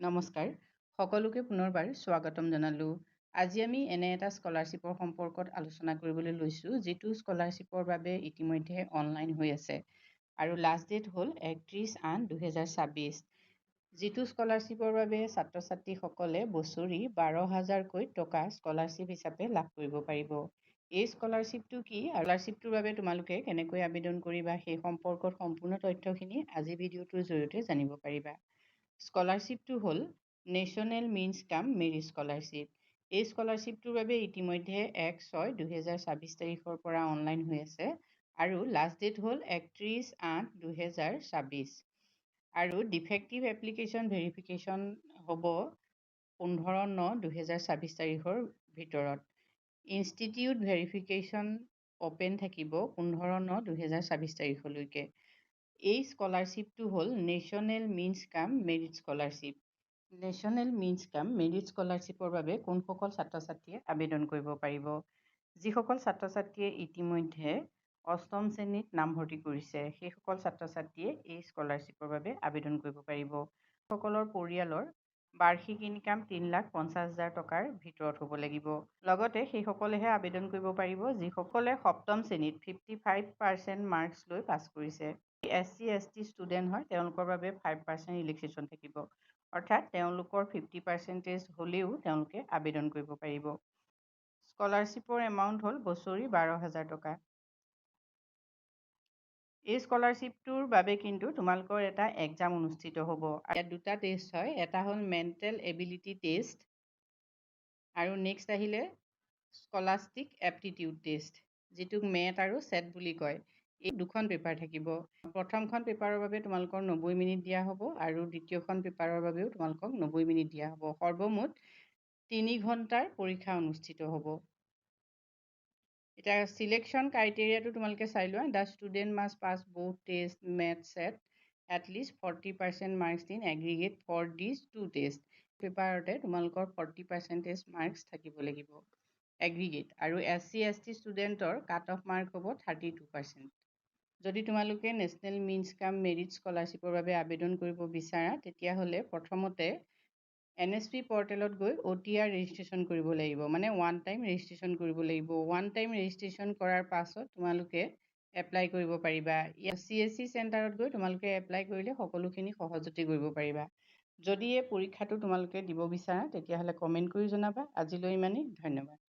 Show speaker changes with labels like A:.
A: নমস্কাৰ, সকলোকে পুনৰবাৰ স্বাগতম জনালোঁ। আজি আমি এনে এটা স্কলাৰশ্বিপৰ সম্পৰ্কত আলোচনা কৰিবলৈ লৈছোঁ, যিটো স্কলাৰশ্বিপৰ বাবে ইতিমধ্যে অনলাইন হৈ আছে আৰু লাষ্ট ডেট হ'ল 31/8/2024। যিটো স্কলাৰশ্বিপৰ বাবে ছাত্ৰ ছাত্ৰীসকলে বছৰি 12,000কৈ টকা স্কলাৰশ্বিপ হিচাপে লাভ কৰিব পাৰিব। এই স্কলাৰশ্বিপটো কি আৰু স্কলাৰশ্বিপটোৰ বাবে তোমালোকে কেনেকৈ আবেদন কৰিবা সেই সম্পৰ্কত সম্পূৰ্ণ তথ্যখিনি আজি ভিডিঅ'টোৰ জৰিয়তে জানিব পাৰিবা। স্কলাৰশ্বিপটো হ'ল নেশ্যনেল মিনছ কাম মেৰিট স্কলাৰশ্বিপ। এই স্কলাৰশ্বিপটোৰ বাবে ইতিমধ্যে 1/6/2024 তাৰিখৰ পৰা অনলাইন হৈ আছে আৰু লাষ্ট ডেট হ'ল 31/8/2024 আৰু ডিফেক্টিভ এপ্লিকেশ্যন ভেৰিফিকেশ্যন হ'ব 15/9/2024 তাৰিখৰ ভিতৰত। ইনষ্টিটিউট ভেৰিফিকেশ্যন অ'পেন থাকিব 15/9/2024 তাৰিখলৈকে। এই স্কলাৰশ্বিপটো হ'ল নেশ্যনেল মিনছ কাম মেৰিট স্কলাৰশ্বিপ। নেশ্যনেল মিনছ কাম মেৰিট স্কলাৰশ্বিপৰ বাবে কোনসকল ছাত্ৰ ছাত্ৰীয়ে আবেদন কৰিব পাৰিব? যিসকল ছাত্ৰ ছাত্ৰীয়ে ইতিমধ্যে 8ম শ্ৰেণীত নামভৰ্তি কৰিছে, সেইসকল ছাত্ৰ ছাত্ৰীয়ে এই স্কলাৰশ্বিপৰ বাবে আবেদন কৰিব পাৰিব। সকলৰ পৰিয়ালৰ বাৰ্ষিক ইনকাম 3,50,000 টকাৰ ভিতৰত হ'ব লাগিব। লগতে সেইসকলেহে আবেদন কৰিব পাৰিব যিসকলে 7ম শ্ৰেণীত 55% মাৰ্কছ লৈ পাছ কৰিছে। SC ST ষ্টুডেণ্ট হয়, তেওঁলোকৰ বাবে 5% ৰিলেক্সেশ্যন থাকিব। অৰ্থাৎ তেওঁলোকৰ 50% হ'লেও তেওঁলোকে আবেদন কৰিব পাৰিব। স্কলাৰশ্বিপৰ এমাউণ্ট হ'ল বছৰি 12,000 টকা। এই স্কলাৰশ্বিপটোৰ বাবে কিন্তু তোমালোকৰ এটা এক্সাম অনুষ্ঠিত হ'ব। ইয়াত দুটা টেষ্ট হয়, এটা হ'ল মেণ্টেল এবিলিটি টেষ্ট আৰু নেক্সট আহিলে স্কলাষ্টিক এপ্টিটিউড টেষ্ট, যিটোক মেট আৰু ছেট বুলি কয়। এই দুখন পেপাৰ থাকিব। প্ৰথমখন পেপাৰৰ বাবে তোমালোকৰ 90 মিনিট দিয়া হ'ব আৰু দ্বিতীয়খন পেপাৰৰ বাবেও তোমালোকক 90 মিনিট দিয়া হ'ব। সৰ্বমুঠ 3 ঘণ্টাৰ পৰীক্ষা অনুষ্ঠিত হ'ব। এতিয়া চিলেকশ্যন ক্ৰাইটেৰিয়াটো তোমালোকে চাই লোৱা। The student must pass both test math set at least 40% marks in aggregate for these two tests। পেপাৰতে তোমালোকৰ 40% মাৰ্কছ থাকিব লাগিব এগ্ৰিগেট। আৰু SC ST ষ্টুডেণ্টৰ কাট অফ মাৰ্ক হ'ব 32%। যদি তোমালোকে নেশ্যনেল মিনছ কাম মেৰিট স্কলাৰশ্বিপৰ বাবে আবেদন কৰিব বিচাৰা, তেতিয়াহ'লে প্ৰথমতে NSP পৰ্টেলত গৈ OTR ৰেজিষ্ট্ৰেশ্যন কৰিব লাগিব, মানে ওৱান টাইম ৰেজিষ্ট্ৰেশ্যন কৰিব লাগিব। ওৱান টাইম ৰেজিষ্ট্ৰেশ্যন কৰাৰ পাছত তোমালোকে এপ্লাই কৰিব পাৰিবা। CSC চেণ্টাৰত গৈ তোমালোকে এপ্লাই কৰিলে সকলোখিনি সহজতে কৰিব পাৰিবা। যদি এই পৰীক্ষাটো তোমালোকে দিব বিচাৰা, তেতিয়াহ'লে কমেণ্ট কৰি জনাবা। আজিলৈ ইমানেই, ধন্যবাদ।